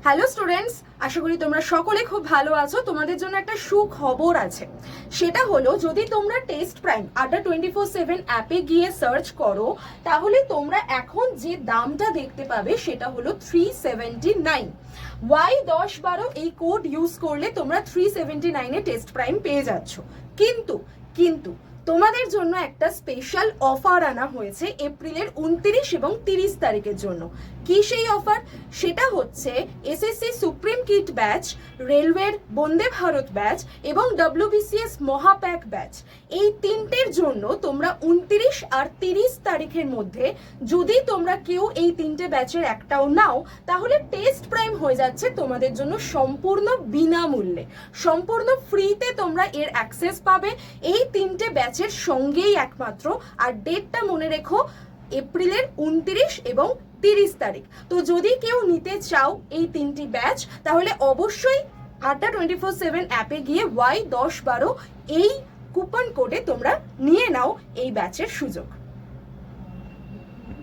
Hello students, আশা করি তোমরা সকলে খুব ভালো আছো। তোমাদের জন্য একটা সুখবর আছে, সেটা হলো যদি তোমরা টেস্ট প্রাইম Adda24/7 অ্যাপে গিয়ে সার্চ করো, তাহলে তোমরা এখন যে দামটা দেখতে পাবে সেটা হলো 379। Y1012 এই কোড ইউজ করলে তোমরা 379 এ টেস্ট প্রাইম পেয়ে যাচ্ছ। কিন্তু কিন্তু তোমাদের জন্য একটা স্পেশাল অফার আনা হয়েছে এপ্রিলের 29 এবং 30 তারিখের জন্য। কি সেই অফার? সেটা হচ্ছে এসএসসি সুপ্রিম কিট ব্যাচ, রেলওয়ের বন্দে ভারত ব্যাচ এবং WBCS মহাপ্যাক ব্যাচ। এই তিনটের জন্য তোমরা 29 আর 30 তারিখের মধ্যে যদি তোমরা কেউ এই তিনটে ব্যাচের একটাও নাও, তাহলে টেস্ট প্রাইম হয়ে যাচ্ছে তোমাদের জন্য সম্পূর্ণ বিনামূল্যে, সম্পূর্ণ ফ্রিতে তোমরা এর অ্যাক্সেস পাবে এই তিনটে ব্যাচের সঙ্গেই একমাত্র। আর ডেটটা মনে রেখো, এপ্রিলের 29 এবং 30 তারিখ। তো যদি কেউ নিতে চাও এই তিনটি ব্যাচ, তাহলে অবশ্যই Adda24/7 অ্যাপে গিয়ে Y1012 এই কুপন কোডে তোমরা নিয়ে নাও এই ব্যাচের সুযোগ।